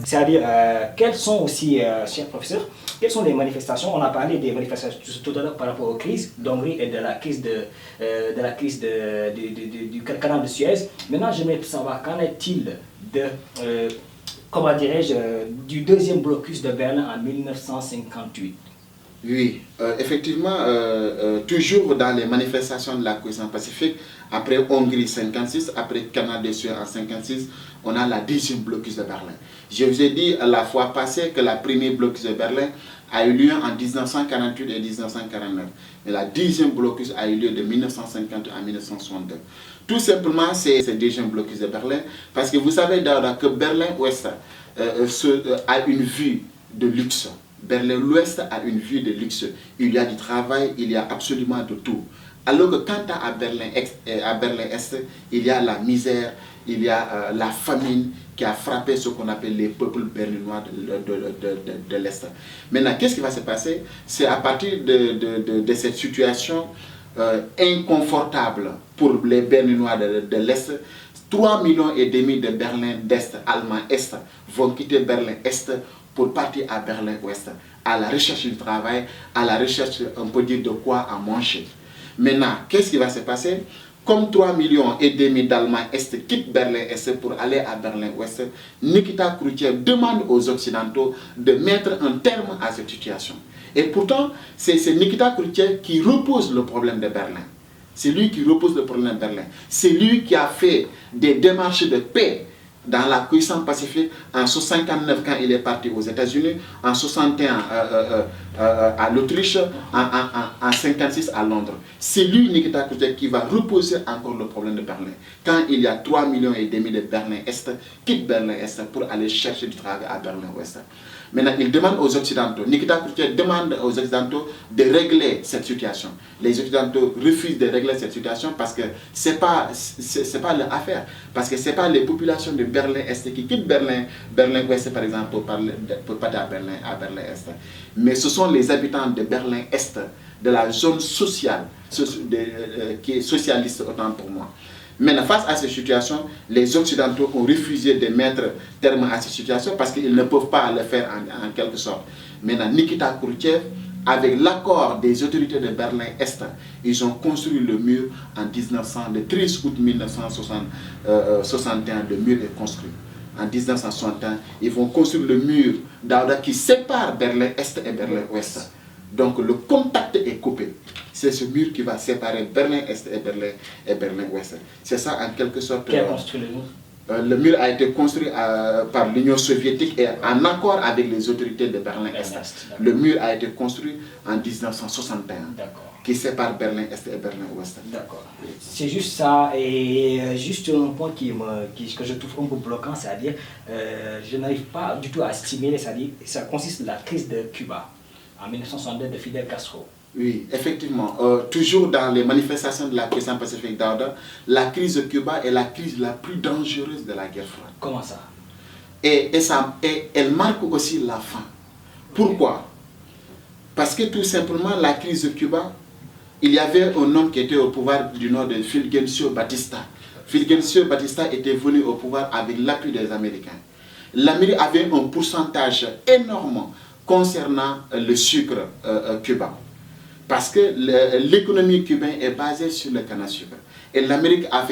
C'est-à-dire, quelles sont aussi, cher professeur, quelles sont les manifestations? On a parlé des manifestations tout à l'heure par rapport aux crises d'Hongrie et de la crise, du canal de Suez. Maintenant, j'aimerais savoir qu'en est-il de, comment dirais-je, du deuxième blocus de Berlin en 1958? Oui, effectivement, toujours dans les manifestations de la cohésion pacifique, après Hongrie 56, après Canal de Suez en 56, on a la deuxième blocus de Berlin. Je vous ai dit la fois passée que la première blocus de Berlin a eu lieu en 1948 et 1949. Mais la deuxième blocus a eu lieu de 1950 à 1962. Tout simplement, c'est ce deuxième blocus de Berlin, parce que vous savez que Berlin-Ouest a une vue de luxe. Berlin-Ouest a une vue de luxe. Il y a du travail, il y a absolument de tout. Alors que quant à Berlin-Est, il y a la misère, il y a la famine qui a frappé ce qu'on appelle les peuples berlinois de l'Est. Maintenant, qu'est-ce qui va se passer? C'est à partir de cette situation inconfortable pour les Berlinois de l'Est, 3,5 millions de Berlin d'Est, Allemands Est, vont quitter Berlin-Est pour partir à Berlin-Ouest, à la recherche du travail, à la recherche, on peut dire, de quoi à manger. Maintenant, qu'est-ce qui va se passer? Comme 3,5 millions d'Allemands Est quittent Berlin-Est pour aller à Berlin-Ouest, Nikita Khrouchtchev demande aux Occidentaux de mettre un terme à cette situation. Et pourtant, c'est Nikita Khrouchtchev qui repose le problème de Berlin. C'est lui qui repose le problème de Berlin. C'est lui qui a fait des démarches de paix dans la cohésion pacifique en 1959 quand il est parti aux États-Unis, en 1961 à l'Autriche, en 1956 à Londres. C'est lui, Nikita Khrouchtchev, qui va reposer encore le problème de Berlin. Quand il y a 3,5 millions de Berlin-Est quittent Berlin-Est pour aller chercher du travail à Berlin-Ouest. Maintenant, il demande aux Occidentaux, Nikita Khrouchtchev demande aux Occidentaux de régler cette situation. Les Occidentaux refusent de régler cette situation parce que ce n'est pas leur affaire. Parce que ce n'est pas les populations de Berlin-Est qui quittent Berlin-Ouest, par exemple, pour partir à Berlin-Est. Mais ce sont les habitants de Berlin-Est, de la zone sociale, qui est socialiste autant pour moi. Maintenant, face à cette situation, les Occidentaux ont refusé de mettre terme à cette situation parce qu'ils ne peuvent pas le faire en quelque sorte. Maintenant, Nikita Khrouchtchev, avec l'accord des autorités de Berlin-Est, ils ont construit le mur en le 13 août 1961, le mur est construit. En 1961, ils vont construire le mur qui sépare Berlin-Est et Berlin-Ouest. Donc le contact est coupé. C'est ce mur qui va séparer Berlin-Est et Berlin-Ouest. C'est ça en quelque sorte. Qui a construit le mur? Le mur a été construit par l'Union soviétique et en accord avec les autorités de Berlin-Est. Le mur a été construit en 1961. Qui sépare Berlin-Est et Berlin-Ouest. D'accord. C'est juste ça, et juste un point que je trouve un peu bloquant, c'est-à-dire, je n'arrive pas du tout à stimuler, c'est-à-dire, ça consiste dans la crise de Cuba, en 1962 de Fidel Castro. Oui, effectivement. Toujours dans les manifestations de la cohésion pacifique d'Aouda, la crise de Cuba est la crise la plus dangereuse de la guerre froide. Comment ça? Et elle marque aussi la fin. Pourquoi? Parce que tout simplement, la crise de Cuba, il y avait un homme qui était au pouvoir du nom de Fulgencio Batista. Fulgencio Batista était venu au pouvoir avec l'appui des Américains. L'Amérique avait un pourcentage énorme concernant le sucre cubain. Parce que l'économie cubaine est basée sur le canne à sucre. Et l'Amérique a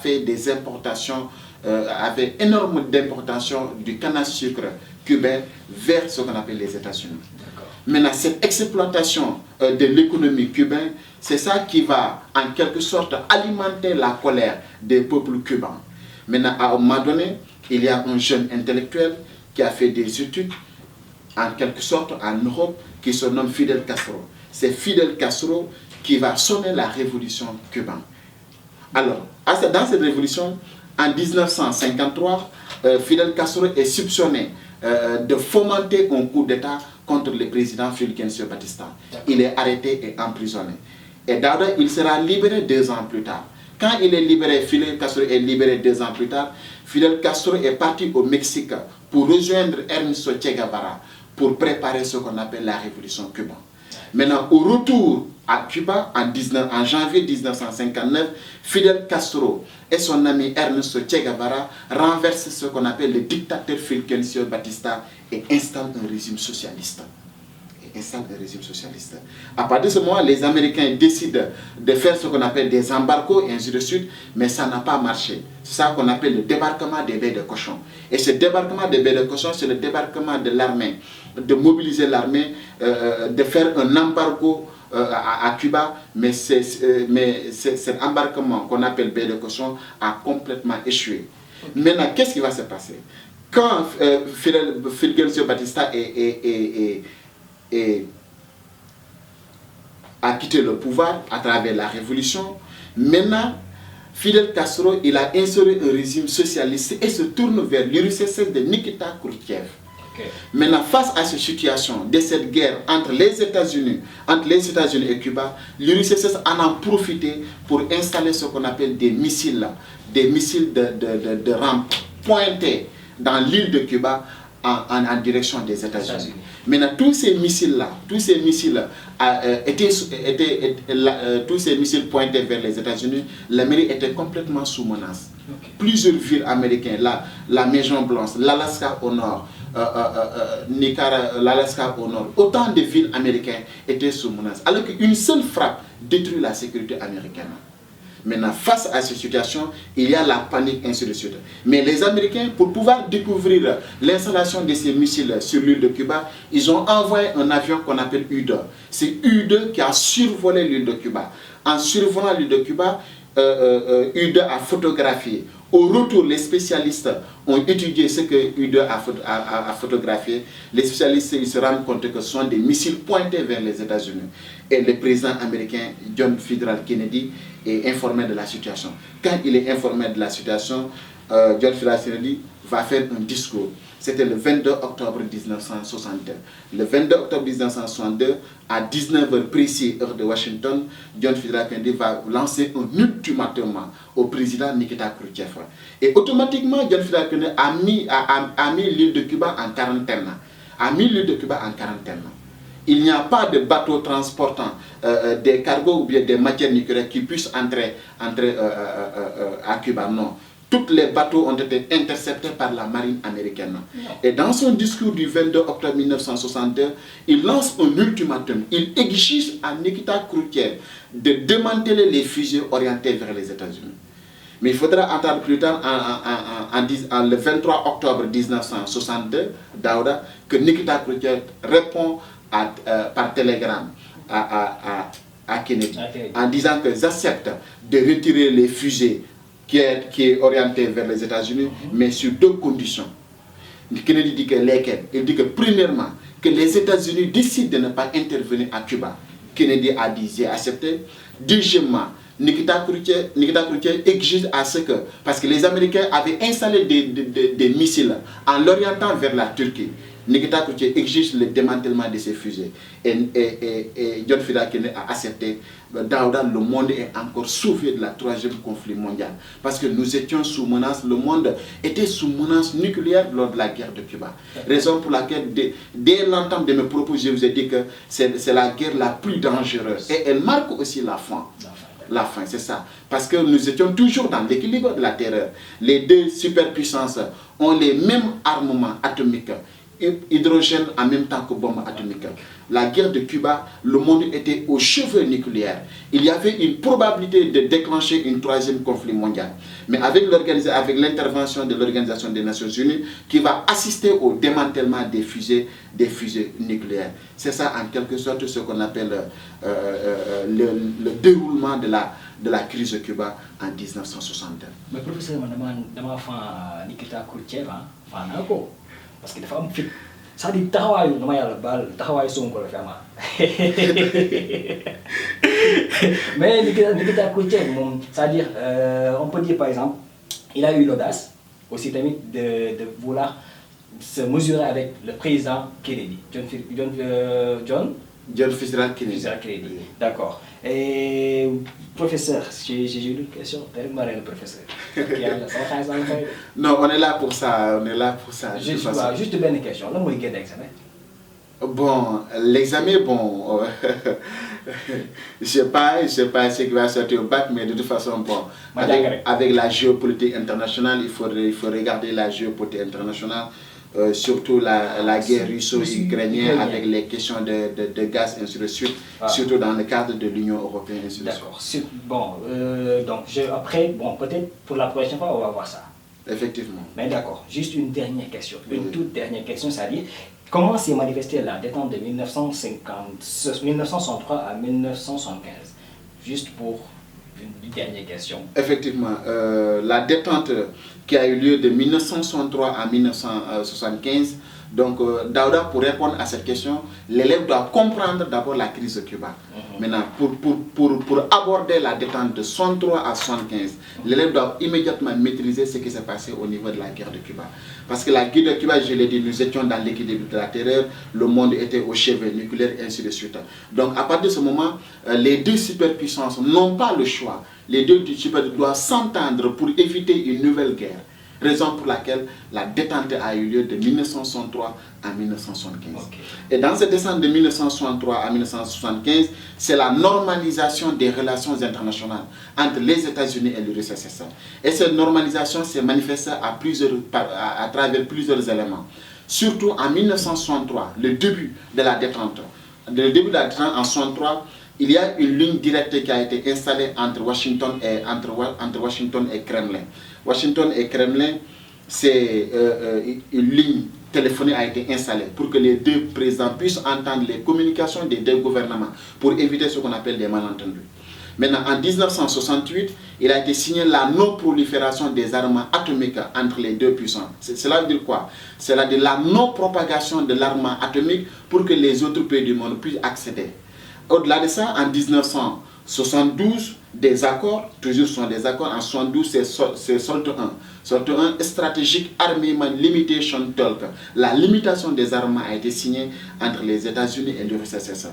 fait des importations, avait énormément d'importations du canne à sucre cubain vers ce qu'on appelle les États-Unis. Maintenant, cette exploitation de l'économie cubaine, c'est ça qui va en quelque sorte alimenter la colère des peuples cubains. Maintenant, à un moment donné, il y a un jeune intellectuel qui a fait des études, en quelque sorte en Europe, qui se nomme Fidel Castro. C'est Fidel Castro qui va sonner la révolution cubaine. Alors, dans cette révolution, en 1953, Fidel Castro est soupçonné de fomenter un coup d'État contre le président Fulgencio Batista. Il est arrêté et emprisonné. Et d'abord, il sera libéré 2 ans plus tard. Quand il est libéré, Fidel Castro est libéré 2 ans plus tard, Fidel Castro est parti au Mexique pour rejoindre Ernesto Che Guevara pour préparer ce qu'on appelle la révolution cubaine. Maintenant, au retour à Cuba en janvier 1959, Fidel Castro et son ami Ernesto Che Guevara renversent ce qu'on appelle le dictateur Fulgencio Batista et installent un régime socialiste. À partir de ce moment, les Américains décident de faire ce qu'on appelle des embargos et ainsi de suite, mais ça n'a pas marché. C'est ça qu'on appelle le débarquement des baies de cochon. Et ce débarquement des baies de cochon, c'est le débarquement de l'armée, de mobiliser l'armée, de faire un embargo à Cuba, mais cet embarquement qu'on appelle baie de cochon a complètement échoué. Maintenant, qu'est-ce qui va se passer? Quand Fulgencio Batista a quitté le pouvoir à travers la révolution, maintenant, Fidel Castro, il a instauré un régime socialiste et se tourne vers l'URSS de Nikita Khrouchtchev. Okay. Maintenant, face à cette situation de cette guerre entre les États-Unis et Cuba, l'URSS en a profité pour installer ce qu'on appelle des missiles de rampe pointés dans l'île de Cuba en direction des États-Unis. Maintenant, tous ces missiles pointés vers les États-Unis, l'Amérique était complètement sous menace. Okay. Plusieurs villes américaines, la Maison Blanche, l'Alaska au nord, l'Alaska au nord, autant de villes américaines étaient sous menace, alors qu'une seule frappe détruit la sécurité américaine. Maintenant, face à cette situation, il y a la panique, ainsi de suite. Mais les Américains, pour pouvoir découvrir l'installation de ces missiles sur l'île de Cuba, ils ont envoyé un avion qu'on appelle U-2. C'est U-2 qui a survolé l'île de Cuba. En survolant l'île de Cuba, U-2 a photographié. Au retour, les spécialistes ont étudié ce que U-2 a photographié. Les spécialistes ils se rendent compte que ce sont des missiles pointés vers les États-Unis. Et le président américain John Fitzgerald Kennedy est informé de la situation. Quand il est informé de la situation, John Fitzgerald Kennedy va faire un discours. C'était le 22 octobre 1962. Le 22 octobre 1962, à 19h précis, heure de Washington, John Fitzgerald Kennedy va lancer un ultimatum au président Nikita Khrouchtchev. Et automatiquement, John Fitzgerald Kennedy a mis l'île de Cuba en quarantaine. Il n'y a pas de bateau transportant des cargos ou bien des matières nucléaires qui puissent entrer à Cuba. Non. Tous les bateaux ont été interceptés par la marine américaine. Et dans son discours du 22 octobre 1962, il lance un ultimatum. Il exige à Nikita Khrouchtchev de démanteler les fusées orientées vers les États-Unis. Mais il faudra attendre plus tard, le 23 octobre 1962, Daouda, que Nikita Khrouchtchev répond par télégramme à Kennedy, en disant que j'accepte de retirer les fusées qui est orienté vers les États-Unis, mais sur deux conditions. Kennedy dit que lesquelles? Il dit que premièrement, que les États-Unis décident de ne pas intervenir à Cuba. Kennedy a dit j'ai accepté. Deuxièmement, Nikita Khrouchtchev exige à ce que, parce que les Américains avaient installé des missiles en l'orientant vers la Turquie, Nikita Khrouchtchev exige le démantèlement de ces fusées. Et John Fitzgerald Kennedy a accepté. Daouda, le monde est encore sauvé de la troisième conflit mondial. Parce que nous étions sous menace, le monde était sous menace nucléaire lors de la guerre de Cuba. Raison pour laquelle, dès l'entame de mes propos, je vous ai dit que c'est la guerre la plus dangereuse. Et elle marque aussi la fin. La fin, c'est ça. Parce que nous étions toujours dans l'équilibre de la terreur. Les deux superpuissances ont les mêmes armements atomiques. Hydrogène en même temps que bombe atomique. La guerre de Cuba, le monde était aux cheveux nucléaires. Il y avait une probabilité de déclencher un troisième conflit mondial. Mais avec l'intervention de l'Organisation des Nations Unies qui va assister au démantèlement des fusées nucléaires. C'est ça en quelque sorte ce qu'on appelle le déroulement de la crise de Cuba en 1962. Mais professeur, je Nikita Khrouchtchev, parce que les femmes, ça dit taxawaayu dama yàlla baal taxawaayu Sonko la fi ama mais Nikita Khrouchtchev moom, c'est-à-dire on peut dire par exemple il a eu l'audace aussi tamit de vouloir se mesurer avec le président Kennedy, John Fitzgerald Kennedy. D'accord. Et professeur, j'ai une question, tellement le professeur. Non, on est là pour ça. Juste une question. Là, moi, il y a l'examen. Bon, l'examen, Je sais pas ce qui va sortir au bac, mais de toute façon, bon, avec la géopolitique internationale, il faut regarder la géopolitique internationale, surtout la guerre russo-ukrainienne avec les questions de gaz, ainsi de suite, surtout dans le cadre de l'Union européenne, ainsi de suite. D'accord. Bon, donc après, bon, peut-être pour la prochaine fois, on va voir ça. Effectivement. Mais d'accord, juste une dernière question, une toute dernière question, c'est-à-dire, comment s'est manifestée la détente de 1963 à 1975? Juste pour une dernière question. Effectivement, la détente qui a eu lieu de 1963 à 1975, donc Daouda, pour répondre à cette question, l'élève doit comprendre d'abord la crise de Cuba. Maintenant, pour aborder la détente de 63 à 75, l'élève doit immédiatement maîtriser ce qui s'est passé au niveau de la guerre de Cuba. Parce que la guerre de Cuba, je l'ai dit, nous étions dans l'équilibre de la terreur, le monde était au chevet nucléaire, ainsi de suite. Donc à partir de ce moment, les deux superpuissances n'ont pas le choix. Les deux superpuissances doivent s'entendre pour éviter une nouvelle guerre. Raison pour laquelle la détente a eu lieu de 1963 à 1975. Okay. Et dans cette détente de 1963 à 1975, c'est la normalisation des relations internationales entre les États-Unis et l'URSS. Et cette normalisation s'est manifestée à travers plusieurs éléments. Surtout en 1963, le début de la détente. Le début de la détente en 1963, il y a une ligne directe qui a été installée entre Washington et Kremlin. Washington et Kremlin, c'est une ligne téléphonique a été installée pour que les deux présidents puissent entendre les communications des deux gouvernements pour éviter ce qu'on appelle des malentendus. Maintenant, en 1968, il a été signé la non-prolifération des armements atomiques entre les deux puissances. Cela veut dire quoi? Cela veut dire la non-propagation de l'armement atomique pour que les autres pays du monde puissent accéder. Au-delà de ça, en 1972, des accords, toujours sont des accords, en 1972, c'est SALT 1. SALT 1, Strategic Armament Limitation Talk. La limitation des armements a été signée entre les États-Unis et l'URSS.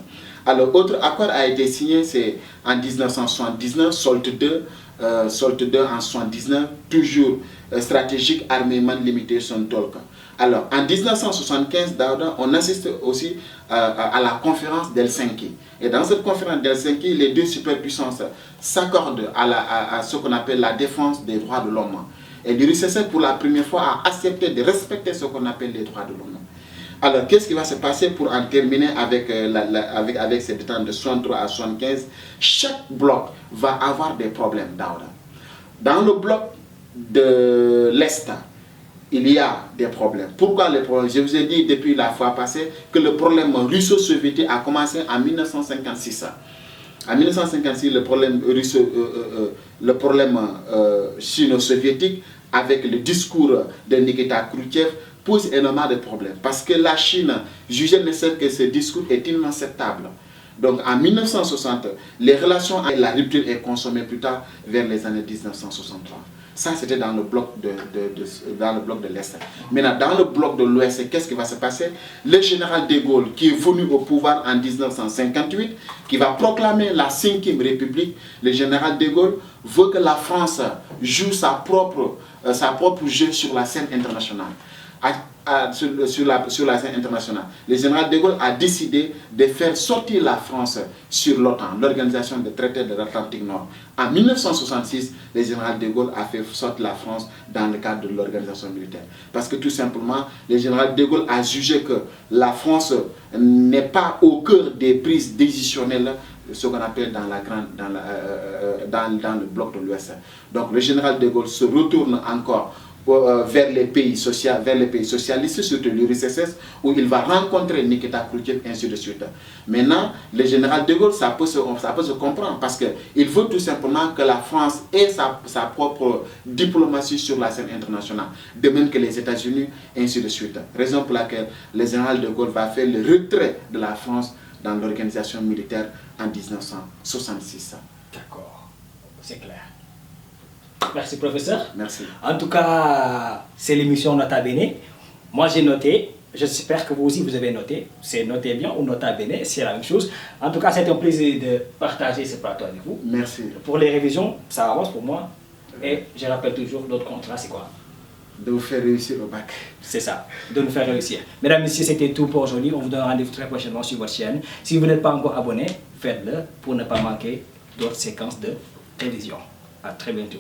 Alors, autre accord a été signé, c'est en 1979, SALT 2 en 1979, toujours Strategic Armament Limitation Talk. Alors, en 1975, on assiste aussi à la conférence d'Helsinki. Et dans cette conférence d'Helsinki, les deux superpuissances s'accordent à ce qu'on appelle la défense des droits de l'homme. Et l'URSS, pour la première fois, a accepté de respecter ce qu'on appelle les droits de l'homme. Alors, qu'est-ce qui va se passer pour en terminer avec cette détente de 63 à 75? Chaque bloc va avoir des problèmes, Daouda. Dans le bloc de l'Est, il y a des problèmes. Pourquoi les problèmes? Je vous ai dit depuis la fois passée que le problème russo-soviétique a commencé en 1956. En 1956, le problème sino-soviétique avec le discours de Nikita Khrouchtchev pose énormément de problèmes. Parce que la Chine jugeait nécessaire que ce discours est inacceptable. Donc en 1960, les relations et la rupture est consommée plus tard vers les années 1963. Ça, c'était dans le bloc de l'Est. Maintenant, dans le bloc de l'Ouest, qu'est-ce qui va se passer? Le général de Gaulle, qui est venu au pouvoir en 1958, qui va proclamer la 5e République, le général de Gaulle veut que la France joue sa propre jeu sur la scène internationale. Sur la scène internationale. Le général de Gaulle a décidé de faire sortir la France sur l'OTAN, l'Organisation des traités de l'Atlantique Nord. En 1966, le général de Gaulle a fait sortir la France dans le cadre de l'organisation militaire. Parce que tout simplement, le général de Gaulle a jugé que la France n'est pas au cœur des prises décisionnelles, ce qu'on appelle dans le bloc de l'Ouest. Donc le général de Gaulle se retourne encore vers les pays socialistes, surtout l'URSS, où il va rencontrer Nikita Khrouchtchev, ainsi de suite. Maintenant, le général de Gaulle, ça peut se comprendre, parce qu'il veut tout simplement que la France ait sa propre diplomatie sur la scène internationale, de même que les États-Unis, ainsi de suite. Raison pour laquelle le général de Gaulle va faire le retrait de la France dans l'organisation militaire en 1966. D'accord, c'est clair. Merci professeur. Merci. En tout cas, c'est l'émission Nota Bene. Moi j'ai noté, j'espère que vous aussi vous avez noté. C'est noté bien ou Nota Bene, c'est la même chose. En tout cas, c'est un plaisir de partager ce plateau avec vous. Merci. Pour les révisions, ça avance pour moi. Et je rappelle toujours, notre contrat c'est quoi? de vous faire réussir au bac. C'est ça, de nous faire réussir. Mesdames, messieurs, c'était tout pour aujourd'hui. On vous donne rendez-vous très prochainement sur votre chaîne. Si vous n'êtes pas encore abonné, faites-le pour ne pas manquer d'autres séquences de télévision. À très bientôt.